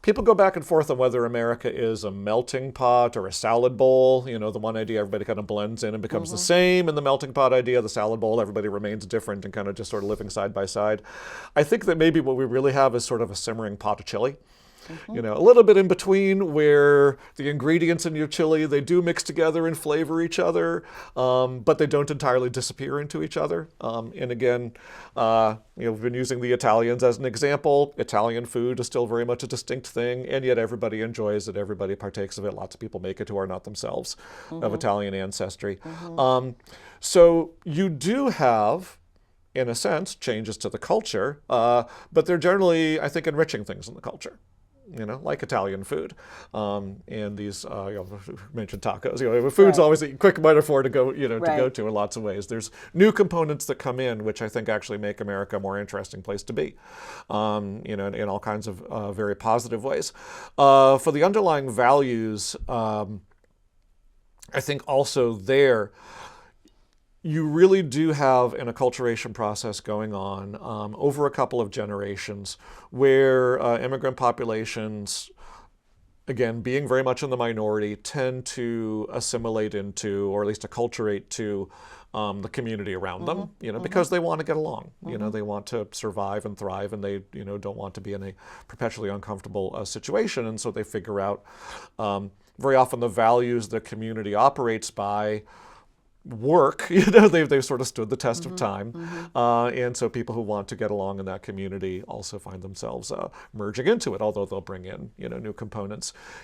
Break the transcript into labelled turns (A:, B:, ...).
A: People go back and forth on whether America is a melting pot or a salad bowl. You know, the one idea, everybody kind of blends in and becomes the same. And the melting pot idea, the salad bowl, everybody remains different and kind of just sort of living side by side. I think that maybe what we really have is sort of a simmering pot of chili. You know, a little bit in between where the ingredients in your chili, they do mix together and flavor each other, but they don't entirely disappear into each other. And again, we've been using the Italians as an example. Italian food is still very much a distinct thing, and yet everybody enjoys it. Everybody partakes of it. Lots of people make it who are not themselves of Italian ancestry. So you do have, in a sense, changes to the culture, but they're generally, I think, enriching things in the culture. You know, like Italian food, and these mentioned tacos. You know, food's
B: Right.
A: always a quick metaphor to go, to
B: Right.
A: go to in lots of ways. There's new components that come in, which I think actually make America a more interesting place to be. In all kinds of very positive ways. For the underlying values, I think also there, you really do have an acculturation process going on over a couple of generations where immigrant populations, again, being very much in the minority, tend to assimilate into, or at least acculturate to, the community around them, because they want to get along. They want to survive and thrive, and they, don't want to be in a perpetually uncomfortable situation. And so they figure out very often the values the community operates by work. They've sort of stood the test of time. And so people who want to get along in that community also find themselves merging into it, although they'll bring in, new components.